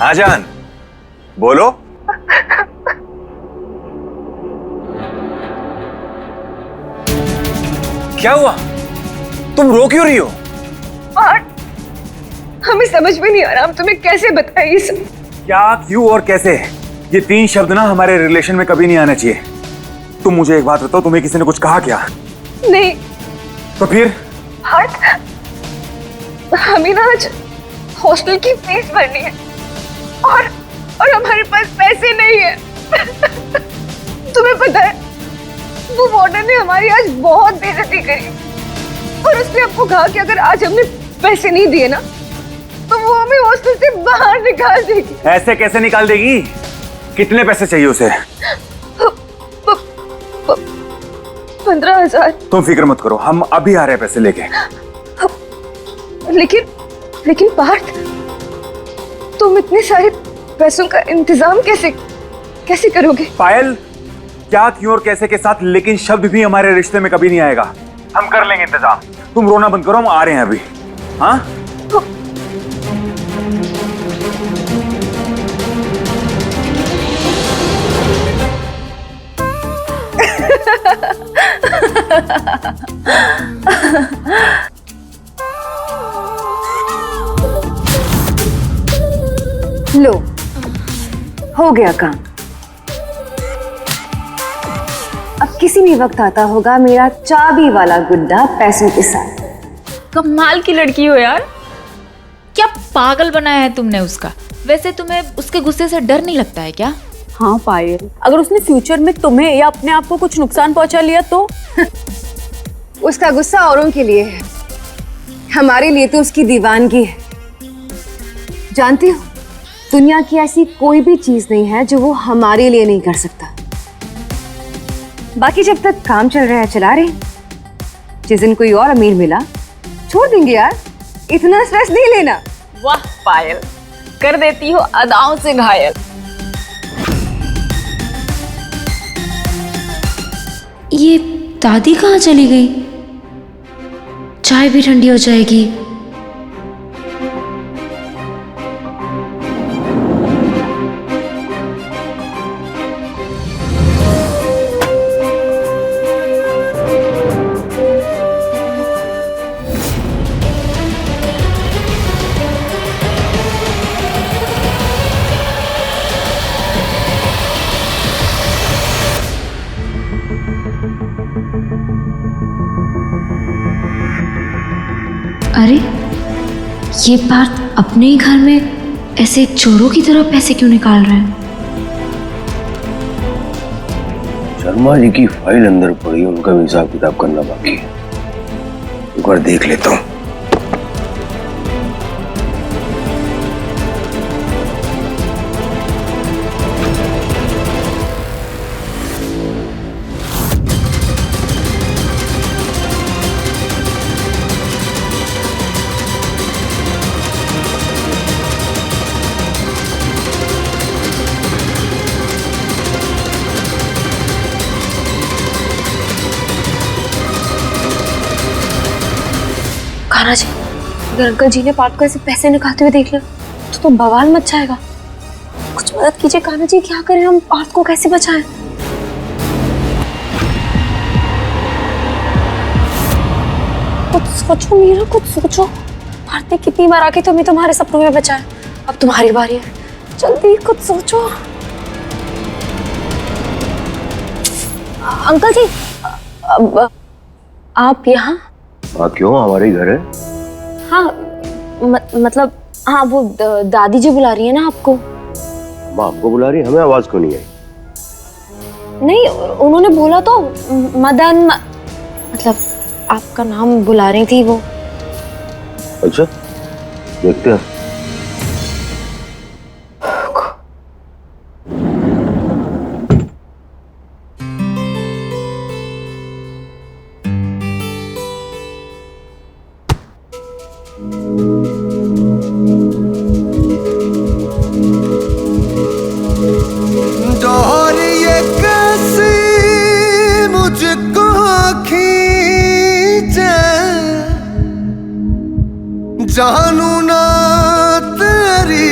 हाँ जान, बोलो। क्या हुआ? तुम रो क्यों रही हो? हमें समझ में नहीं आ रहा, हम तुम्हें कैसे बताएं ये सब। क्या, क्यों और कैसे, ये तीन शब्द ना हमारे रिलेशन में कभी नहीं आना चाहिए। तुम मुझे एक बात बताओ, तुम्हें किसी ने कुछ कहा क्या? नहीं। तो फिर? हमें ना आज हॉस्टल की फीस भरनी है और हमारे पास पैसे नहीं है। तुम्हें पता है, वो वार्डन ने हमारी आज बहुत बेइज्जती करी और उसने हमको कहा कि अगर आज हमने पैसे नहीं दिए ना तो वो हमें हॉस्टल से बाहर निकाल देगी। ऐसे कैसे निकाल देगी? कितने पैसे चाहिए उसे? 15,000। तुम फिक्र मत करो, हम अभी आ रहे हैं पैसे लेके। लेकिन पार्थ, तुम इतने सारे पैसों का इंतजाम कैसे करोगे? पायल, क्या, क्यों और कैसे के साथ लेकिन शब्द भी हमारे रिश्ते में कभी नहीं आएगा। हम कर लेंगे इंतजाम, तुम रोना बंद करो, हम आ रहे हैं अभी। हाँ? लो, हो गया काम। अब किसी भी वक्त आता होगा मेरा चाबी वाला गुड्डा पैसों के साथ। कमाल की लड़की हो यार, क्या पागल बनाया है तुमने उसका। वैसे तुम्हें उसके गुस्से से डर नहीं लगता है क्या? हाँ पायल, अगर उसने फ्यूचर में तुम्हें या अपने आप को कुछ नुकसान पहुंचा लिया तो? उसका गुस्सा औरों के लिए है, हमारे लिए तो उसकी दीवानगी है। जानती हो, दुनिया की ऐसी कोई भी चीज नहीं है जो वो हमारे लिए नहीं कर सकता। बाकी जब तक काम चल रहा है चला रहे, जिस दिन कोई और अमीर मिला छोड़ देंगे यार, इतना स्ट्रेस नहीं लेना। वाह पायल, कर देती हो अदाओं से घायल। ये दादी कहाँ चली गई? चाय भी ठंडी हो जाएगी। अरे, ये पार्थ अपने ही घर में ऐसे चोरों की तरह पैसे क्यों निकाल रहा है? शर्मा जी की फाइल अंदर पड़ी, उनका भी हिसाब किताब करना बाकी है, एक बार देख लेता हूँ। कान्हा जी, अगर अंकल जी ने पार्थ को ऐसे पैसे निकालते हुए देख लिया तो बवाल मच जाएगा। कुछ मदद कीजिए कान्हा जी, क्या करें हम, पार्थ को कैसे बचाएं? कुछ सोचो मीरा, कुछ सोचो। पार्थ ने कितनी बार आके तुम्हें तुम्हारे सपनों में बचाया, अब तुम्हारी बारी है, जल्दी कुछ सोचो। अंकल जी, आप यहाँ? हाँ क्यों, हमारे घर है। हाँ, मतलब हाँ, वो दादी जी बुला रही है ना आपको। माँ आपको बुला रही है, हमें आवाज क्यों नहीं आई? नहीं, उन्होंने बोला तो मदन, मतलब आपका नाम बुला रही थी वो। अच्छा, देखते हैं। जानू ना तेरी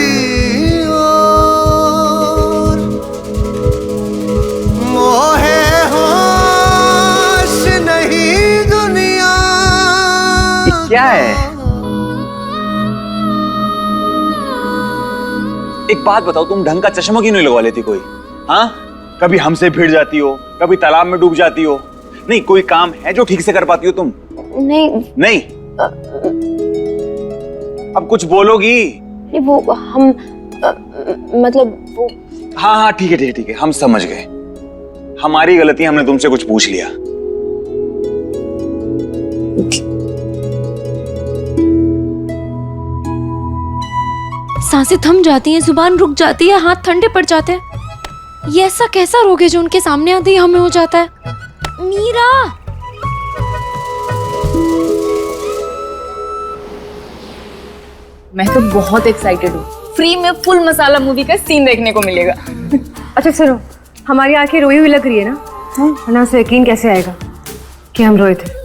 क्या है? एक बात बताओ, तुम ढंग का चश्मा क्यों नहीं लगवा लेती कोई? हाँ, कभी हमसे भिड़ जाती हो, कभी तालाब में डूब जाती हो। नहीं, कोई काम है जो ठीक से कर पाती हो तुम? नहीं। अब कुछ बोलोगी? वो हम मतलब वो हाँ, ठीक है, हम समझ गए। हमारी गलती, हमने तुमसे कुछ पूछ लिया। सांसें थम जाती हैं, जुबान रुक जाती है, हाथ ठंडे पड़ जाते हैं। ये ऐसा कैसा रोग है जो उनके सामने आते ही हमें हो जाता है? मीरा, मैं तो बहुत एक्साइटेड हूँ। फ्री में फुल मसाला मूवी का सीन देखने को मिलेगा। अच्छा सुनो, हमारी आंखें रोई हुई लग रही है ना, वरना उसे यकीन कैसे आएगा कि हम रोए थे?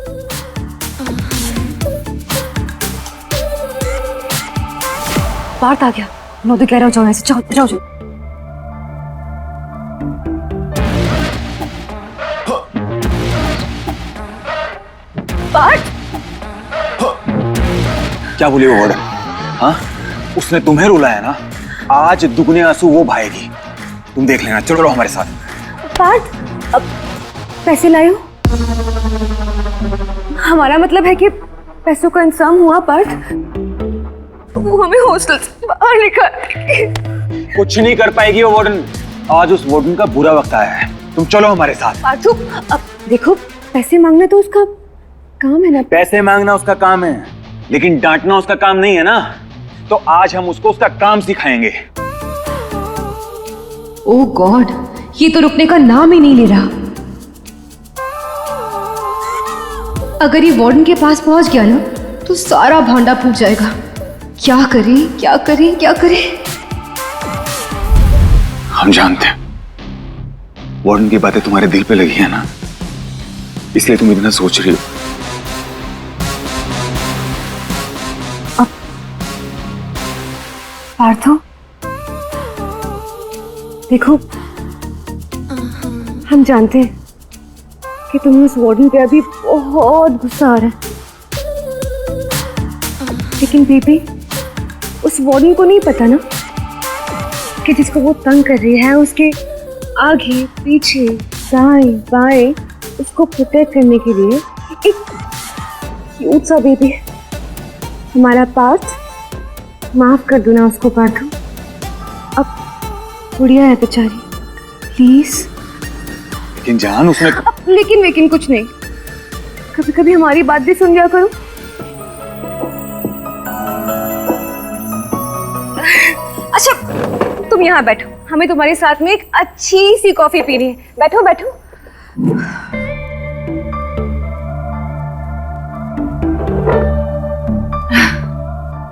पार्थ आ गया। नोदी कह रहा हूँ, जाओ ऐसे, जाओ। पार्थ, क्या बोली वो वार्डन? हाँ, उसने तुम्हें रुलाया ना, आज दुगने आंसू वो भाएगी। तुम देख लेना, चलो हमारे साथ। पार्थ, अब पैसे लाए हो? हमारा मतलब है कि पैसों का इंतजाम हुआ पार्थ? वो हमें हॉस्टल से बाहर निकाल। कुछ नहीं कर पाएगी वो वार्डन। आज उस वार्डन का बुरा वक्त आया है। तुम चलो हमारे साथ। पार्थू, अब देखो, पैसे मांगना तो उसका काम है ना। पैसे मांगना उसका काम है, लेकिन डांटना उसका काम नहीं है ना। तो आज हम उसको उसका काम सिखाएंगे। ओह गॉड, ये तो रुकने का नाम ही नहीं ले रहा। अगर ये वार्डन के पास पहुंच गया ना तो सारा भांडा फूट जाएगा। क्या करें? हम जानते हैं वार्डन की बातें तुम्हारे दिल पे लगी है ना, इसलिए तुम इतना सोच रही हो। पार्थो, देखो, हम जानते हैं कि तुम्हें उस वार्डन पे अभी बहुत गुस्सा आ रहा है, लेकिन बेबी, उस वार्डन को नहीं पता ना कि जिसको वो तंग कर रही है, उसके आगे पीछे दाएं बाएं उसको प्रोटेक्ट करने के लिए एक क्यूट सा बेबी है। हमारा पार्थ, माफ कर दो ना उसको पार्थो। अब गुड़िया है बेचारी, प्लीज। लेकिन जान, उसने लेकिन कुछ नहीं, कभी कभी हमारी बात भी सुन लिया करो। अच्छा, तुम यहाँ बैठो, हमें तुम्हारे साथ में एक अच्छी सी कॉफी पीनी है। बैठो।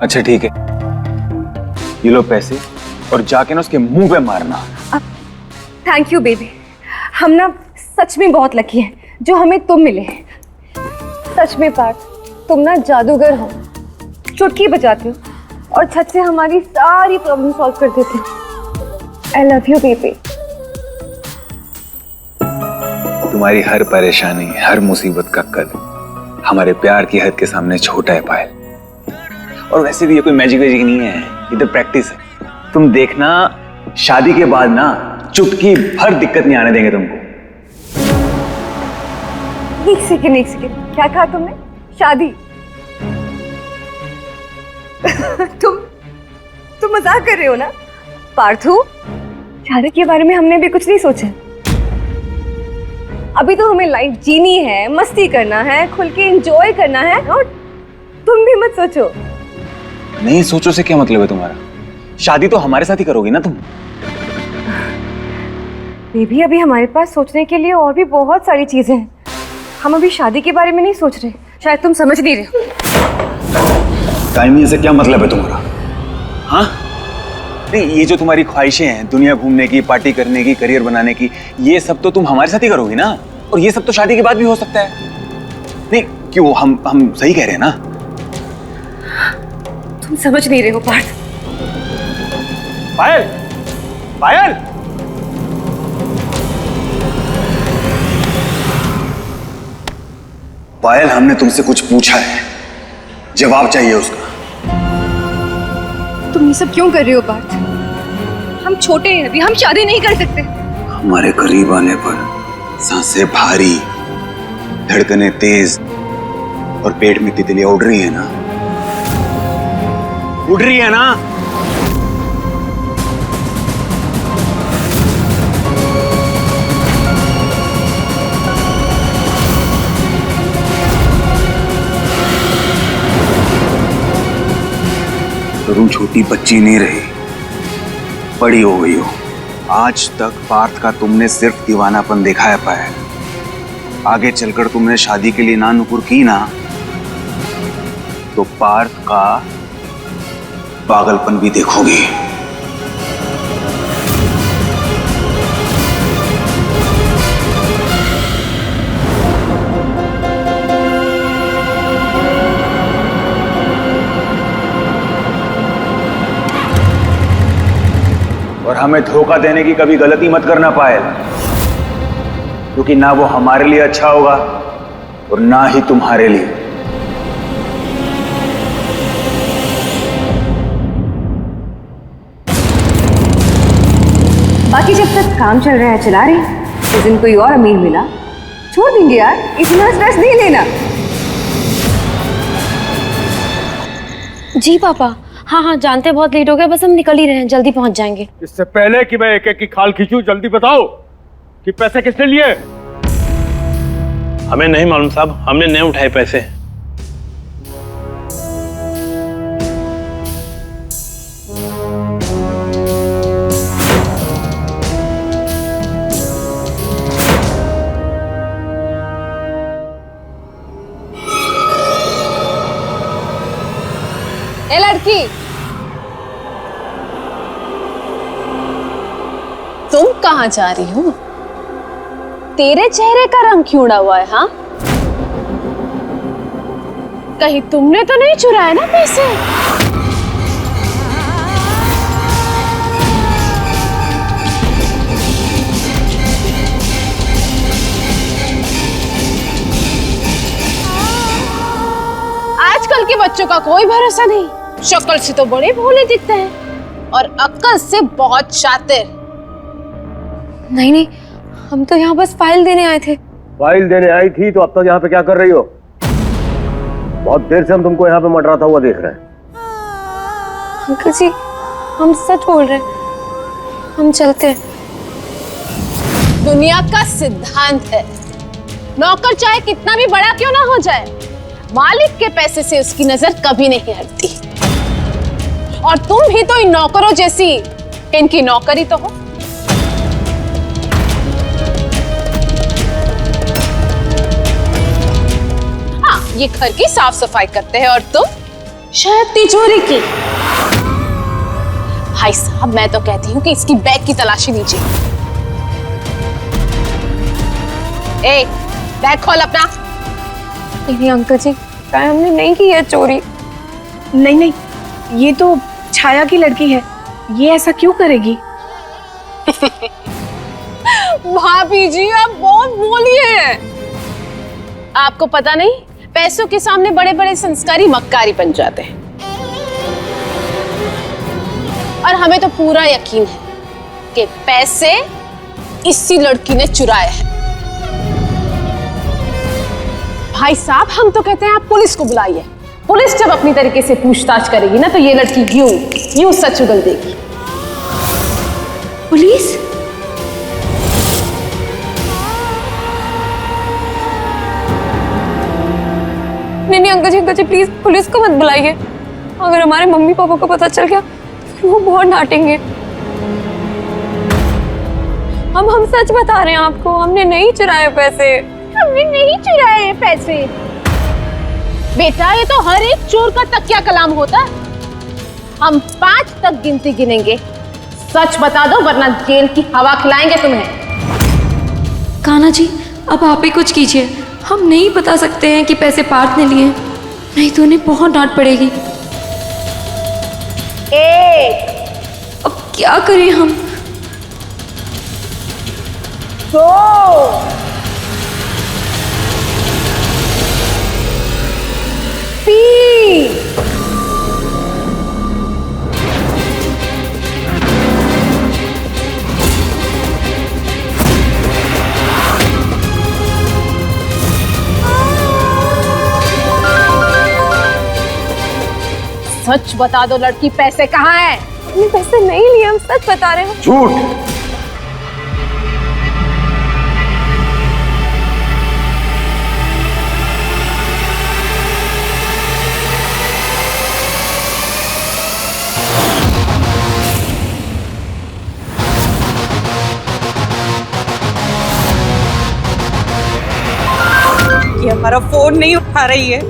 अच्छा ठीक है, ये लो पैसे और जाके ना उसके मुंह पे मारना। थैंक यू बेबी, हम ना सच में बहुत लकी हैं जो हमें तुम मिले। सच में पार्थ, तुम ना जादूगर हो, चुटकी बजाते हो और छत से हमारी सारी प्रॉब्लम सॉल्व कर देते हो। I love you baby. तुम्हारी हर परेशानी, हर मुसीबत का कद हमारे प्यार की हद के सामने छोटा है पायल। और वैसे भी ये कोई मैजिक नहीं है, ये तो प्रैक्टिस है। तुम देखना, शादी के बाद ना चुटकी भर दिक्कत नहीं आने देंगे तुमको। एक सेकेंड, क्या कहा तुमने? शादी? तुम मजाक कर रहे हो ना पार्थू? शादी के बारे में हमने भी कुछ नहीं सोचा। अभी तो हमें लाइफ जीनी है, मस्ती करना है, खुल के एंजॉय करना है, और तुम भी मत सोचो। नहीं सोचो से क्या मतलब है तुम्हारा? शादी तो हमारे साथ ही करोगी ना तुम। बेबी, अभी हमारे पास सोचने के लिए और भी बहुत सारी चीजें हैं। हम अभी शादी के बारे में नहीं सोच रहे, शायद तुम समझ नहीं रहे हो। टाइमिंग से क्या मतलब है तुम्हारा? हाँ, नहीं, ये जो तुम्हारी ख्वाहिशें हैं, दुनिया घूमने की, पार्टी करने की, करियर बनाने की, ये सब तो तुम हमारे साथ ही करोगी ना। और ये सब तो शादी के बाद भी हो सकता है। नहीं क्यों, हम सही कह रहे हैं ना? तुम समझ नहीं रहे हो पार्थ। पायल, पायल, पायल, हमने तुमसे कुछ पूछा है, जवाब चाहिए उसका। तुम ये सब क्यों कर रहे हो पार्थ? हम छोटे हैं अभी, हम शादी नहीं कर सकते। हमारे करीब आने पर सांसें भारी, धड़कनें तेज और पेट में तितलियां उड़ रही है ना, उड़ रही है ना। तो तुम छोटी बच्ची नहीं रही, बड़ी हो गई हो। आज तक पार्थ का तुमने सिर्फ दीवानापन देखा है पायल। आगे चलकर तुमने शादी के लिए ना नुकुर की ना, तो पार्थ का पागलपन भी देखोगी। और हमें धोखा देने की कभी गलती मत करना पायल, क्योंकि ना वो हमारे लिए अच्छा होगा और ना ही तुम्हारे लिए। बाकी जब तक काम चल रहा है चला रहे हैं, जिस दिन कोई और अमीर मिला छोड़ देंगे यार, इतना स्ट्रेस नहीं लेना। जी पापा, हाँ हाँ जानते हैं बहुत लेट हो गया, बस हम निकल ही रहे हैं, जल्दी पहुंच जाएंगे। इससे पहले कि मैं एक एक की खाल खींचूं, जल्दी बताओ कि पैसे किसने लिए? हमें नहीं मालूम साहब, हमने नहीं उठाए पैसे। ए लड़की, तुम कहाँ जा रही हो? तेरे चेहरे का रंग क्यों उड़ा हुआ है? हाँ, कहीं तुमने तो नहीं चुराए ना पैसे? आजकल के बच्चों का कोई भरोसा नहीं। शक्ल से तो बड़े भोले दिखते हैं और अक्ल से बहुत शातिर। नहीं नहीं, हम तो यहाँ बस फाइल देने आए थे। फाइल देने आई थी तो अब तक यहाँ पे क्या कर रही हो? बहुत देर से हम तुमको यहाँ पे मंडराता हुआ देख रहे हैं। अंकल जी, हम सच बोल रहे हैं, हम चलते हैं। दुनिया का सिद्धांत है, नौकर चाहे कितना भी बड़ा क्यों ना हो जाए, मालिक के पैसे से उसकी नजर कभी नहीं हटती। और तुम भी तो इन नौकरों जैसी इनकी नौकरी तो हो। हाँ, ये घर की साफ सफाई करते हैं और तुम शायद तिजोरी की। भाई साहब, मैं तो कहती हूँ कि इसकी बैग की तलाशी लीजिए। ए, बैग खोल अपना। नहीं अंकल जी, हमने नहीं की है चोरी। नहीं नहीं, ये तो छाया की लड़की है, ये ऐसा क्यों करेगी? भाभी जी, आप बहुत बोली हैं। आपको पता नहीं, पैसों के सामने बड़े बड़े संस्कारी मक्कारी बन जाते हैं। और हमें तो पूरा यकीन है कि पैसे इसी लड़की ने चुराए हैं। भाई साहब, हम तो कहते हैं आप पुलिस को बुलाइए। पुलिस जब अपनी तरीके से पूछताछ करेगी ना, तो ये लड़की यूं सच उगल देगी। पुलिस? नहीं अंकल जी प्लीज पुलिस को मत बुलाइए। अगर हमारे मम्मी पापा को पता चल गया तो वो बहुत डांटेंगे। हम सच बता रहे हैं आपको, हमने नहीं चुराए पैसे। हमने नहीं चुराए पैसे। बेटा, ये तो हर एक चोर का तकिया कलाम होता है। हम 5 तक गिनती गिनेंगे, सच बता दो वरना जेल की हवा खिलाएंगे तुम्हें। कान्हा जी, अब आप ही कुछ कीजिए। हम नहीं बता सकते हैं कि पैसे पार्थ ने लिए, नहीं तो उन्हें बहुत डांट पड़ेगी। 1, अब क्या करें हम? 2, 3, सच बता दो लड़की, पैसे कहाँ है? हमने पैसे नहीं लिए, हम सच बता रहे हैं। झूठ। ये हमारा फोन नहीं उठा रही है।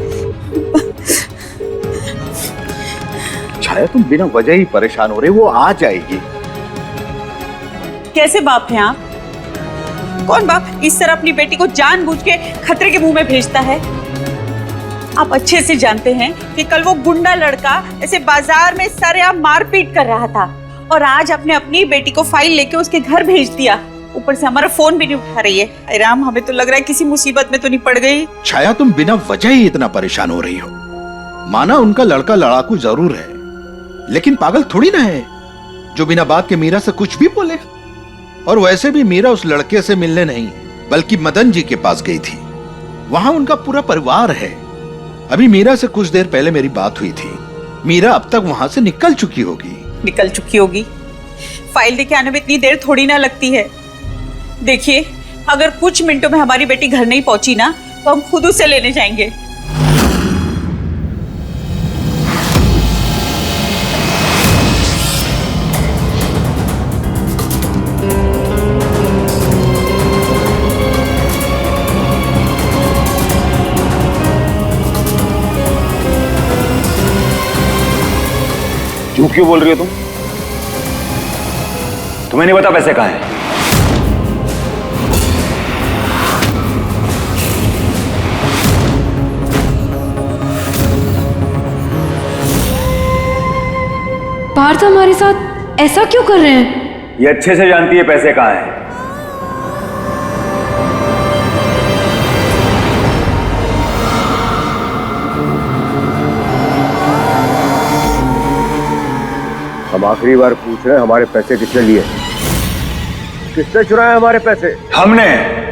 छाया तुम बिना वजह ही परेशान हो रहे, वो आ जाएगी। कैसे बाप हैं आप? कौन बाप इस तरह अपनी बेटी को जानबूझ के खतरे के मुंह में भेजता है? आप अच्छे से जानते हैं कि कल वो गुंडा लड़का ऐसे बाजार में सरेआम मारपीट कर रहा था और आज आपने अपनी बेटी को फाइल लेके उसके घर भेज दिया। ऊपर से हमारा फोन भी नहीं उठा रही है। अरे राम, हमें तो लग रहा है किसी मुसीबत में तो नहीं पड़ गई। छाया तुम बिना वजह ही इतना परेशान हो रही हो। माना उनका लड़का लड़ाकू जरूर है, लेकिन पागल थोड़ी ना है जो बिना बात के मीरा से कुछ भी बोले। और वैसे भी मीरा उस लड़के से मिलने नहीं बल्कि मदन जी के पास गई थी। वहां उनका पूरा परिवार है। अभी मीरा से कुछ देर पहले मेरी बात हुई थी। मीरा अब तक वहां से निकल चुकी होगी। निकल चुकी होगी? फाइल लेके आने में इतनी देर थोड़ी ना लगती है। देखिए, अगर कुछ मिनटों में हमारी बेटी घर नहीं पहुंची ना तो हम खुद उसे लेने जाएंगे। झूठ क्यों बोल रही हो तुम? तुम्हें नहीं पता पैसे कहाँ हैं? पार्थ हमारे साथ ऐसा क्यों कर रहे हैं? ये अच्छे से जानती है पैसे कहाँ हैं। हम आखिरी बार पूछ रहे हैं, हमारे पैसे किसने लिए? किसने चुराए हमारे पैसे? हमने।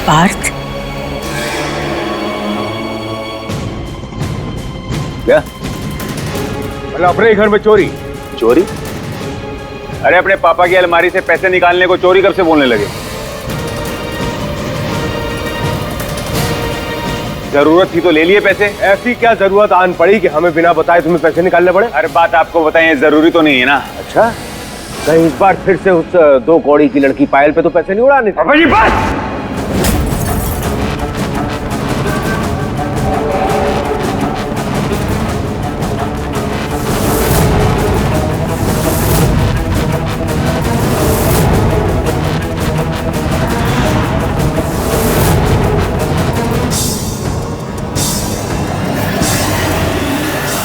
पार्थ, क्या मतलब अपने ही घर में चोरी? चोरी? अरे अपने पापा की अलमारी से पैसे निकालने को चोरी कब से बोलने लगे? जरूरत थी तो ले लिए पैसे। ऐसी क्या जरूरत आन पड़ी कि हमें बिना बताए तुम्हें पैसे निकालने पड़े? अरे बात आपको बताएं, जरूरी तो नहीं है ना। अच्छा, कहीं इस बार फिर से उस 2 कौड़ी की लड़की पायल पे तो पैसे नहीं उड़ाने थे? पापा जी बस!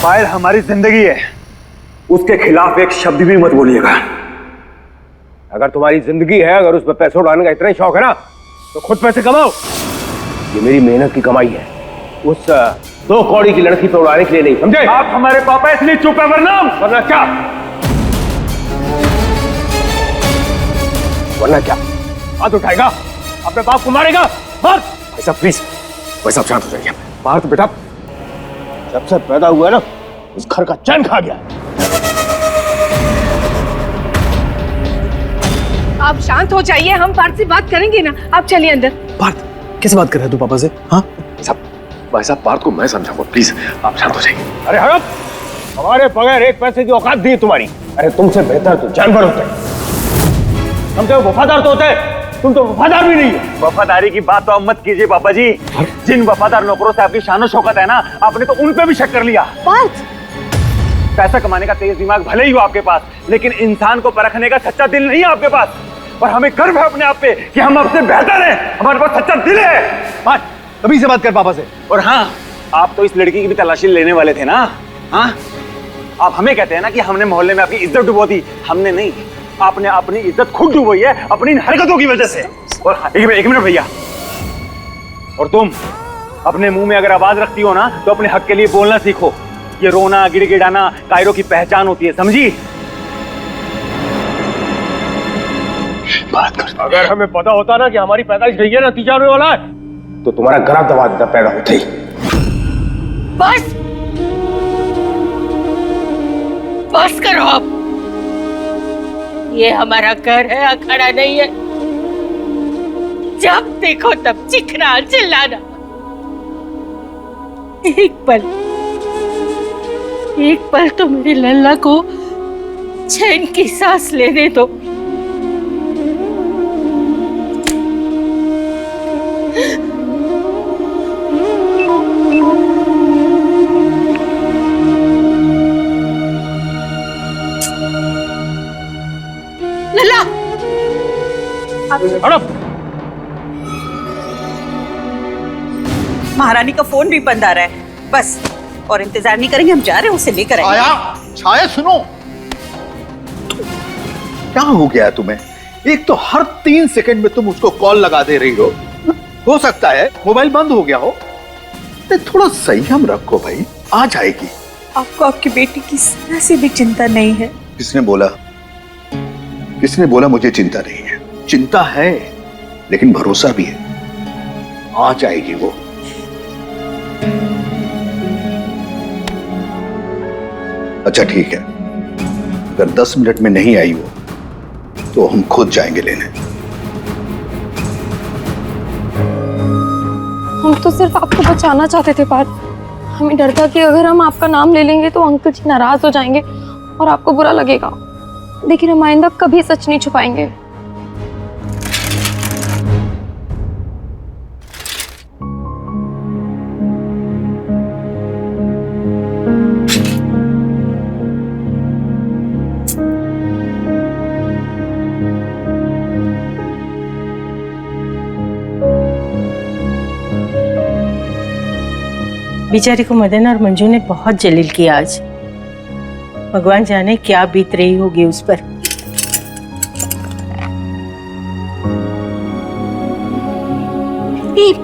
पायल हमारी जिंदगी है, उसके खिलाफ एक शब्द भी मत बोलिएगा। अगर तुम्हारी जिंदगी है, अगर उस पर पैसे उड़ाने का इतना ही शौक है ना, तो खुद पैसे कमाओ। ये मेरी मेहनत की कमाई है, उस 2 कौड़ी की लड़की पे उड़ाने के लिए नहीं, समझे? आप हमारे पापा इसलिए चुप है, वरना क्या? वरना क्या? हाथ उठाएगा, अपने बाप को मारेगा? भाई साहब प्लीज, भाई साहब शांत हो जाइए। पार्थ बेटा जब से पैदा हुआ है ना, इस घर का चैन खा गया। आप शांत हो जाइए, हम पार्थ से बात करेंगे ना। आप चलिए अंदर। पार्थ कैसे बात कर रहे हो तू पापा से? हाँ भाई साहब पार्थ को मैं समझाऊंगा, प्लीज आप शांत हो जाइए। अरे हड़प, हमारे बगैर एक पैसे की औकात दी तुम्हारी। अरे तुमसे बेहतर तो जानवर होते हैं, समझे? वफादार तो होते हैं, तुम तो वफादार भी नहीं है। वफादारी की बात तो अब मत कीजिए पापा जी। जिन वफादार नौकरों से आपकी शान और शौकत है ना, आपने तो उन पे भी शक कर लिया। पार्थ, पैसा कमाने का तेज दिमाग भले ही हो आपके पास, लेकिन इंसान को परखने का सच्चा दिल नहीं है आपके पास। और हमें गर्व है अपने आप पे कि हम आपसे बेहतर हैं, हमारे पास सच्चा दिल है। तभी से बात कर पापा से। और हाँ, आप तो इस लड़की की भी तलाशी लेने वाले थे ना। हाँ, आप हमें कहते हैं ना कि हमने मोहल्ले में आपकी इज्जत डुबो दी। हमने नहीं, आपने अपनी इज्जत खुद डूबी है अपनी इन हरकतों की वजह से। और एक मिनट भैया, और तुम अपने मुंह में अगर आवाज रखती हो ना तो अपने हक के लिए बोलना सीखो। ये रोना गिड़गिड़ाना कायरों की पहचान होती है, समझी? बात कर। अगर हमें पता होता ना कि हमारी पैदाइश गई है नतीजा होने वाला है तो तुम्हारा गला दबा देता पैदा होते ही। बस बस करो अब। ये हमारा घर है, अखाड़ा नहीं है। जब देखो तब चिखना चिल्लाना। एक पल तो मेरे लल्ला को चैन की सांस लेने दो। लल्ला महारानी का फोन भी बंद आ रहा है। बस और इंतजार नहीं करेंगे, हम जा रहे हैं, उसे लेकर आएंगे। छाया सुनो, क्या हो गया तुम्हें? एक तो हर 3 सेकंड में तुम उसको कॉल लगा दे रही हो सकता है मोबाइल बंद हो गया हो। थोड़ा संयम रखो भाई, आ जाएगी। आपको आपकी बेटी की जरा सी भी चिंता नहीं है? किसने बोला मुझे चिंता नहीं है? चिंता है लेकिन भरोसा भी है, आ जाएगी वो। अच्छा ठीक है, अगर 10 मिनट में नहीं आई वो तो हम खुद जाएंगे लेने। हम तो सिर्फ आपको बचाना चाहते थे पार्थ। हमें डर था कि अगर हम आपका नाम ले लेंगे तो अंकल जी नाराज हो जाएंगे और आपको बुरा लगेगा, लेकिन हम आइंदा कभी सच नहीं छुपाएंगे। बेचारी को मदन और मंजू ने बहुत जलील किया आज। भगवान जाने क्या बीत रही होगी उस पर।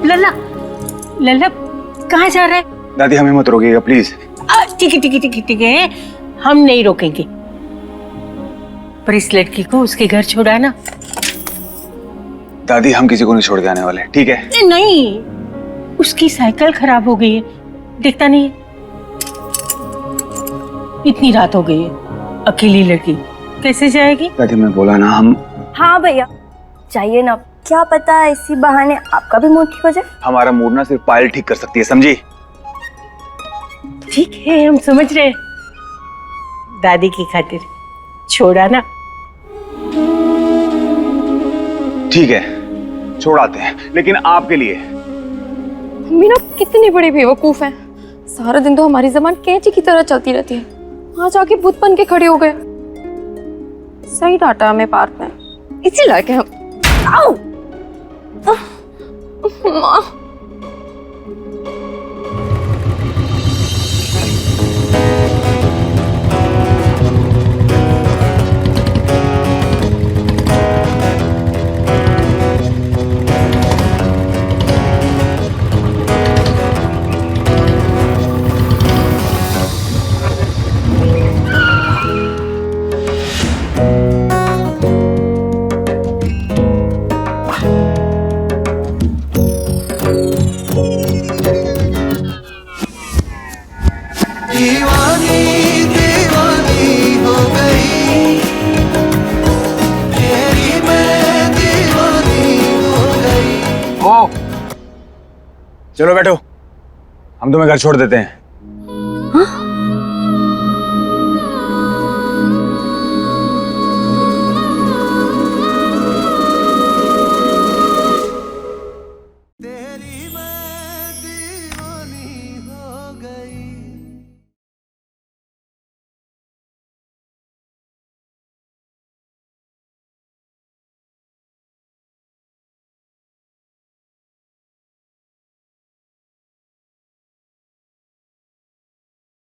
लल्ला लल्ला कहाँ जा रहा है? दादी हमें मत रोकिएगा प्लीज। ठीक है, हम नहीं रोकेंगे, पर इस लड़की को उसके घर छोड़ाना। दादी हम किसी को नहीं छोड़ के आने वाले, ठीक है? नहीं, उसकी साइकिल खराब हो गई है, देखता नहीं है? इतनी रात हो गई है, अकेली लड़की कैसे जाएगी? दादी मैं बोला ना हम। हाँ भैया चाहिए ना, क्या पता इसी बहाने आपका भी मूड ठीक हो जाए। हमारा मूड ना सिर्फ पायल ठीक कर सकती है, समझी? ठीक है, हम समझ रहे हैं। दादी की खातिर छोड़ा ना। ठीक है छोड़ आते हैं, लेकिन आपके लिए। मीना कितनी बड़ी बेवकूफ है, सारा दिन तो हमारी जबान कैंची की तरह चलती रहती है, वहां जाके भूत बन के खड़े हो गए। सही डांटा हमें पार्थ में, इसी लायक है हम। आओ माँ। चलो बैठो, हम तुम्हें घर छोड़ देते हैं। हाँ?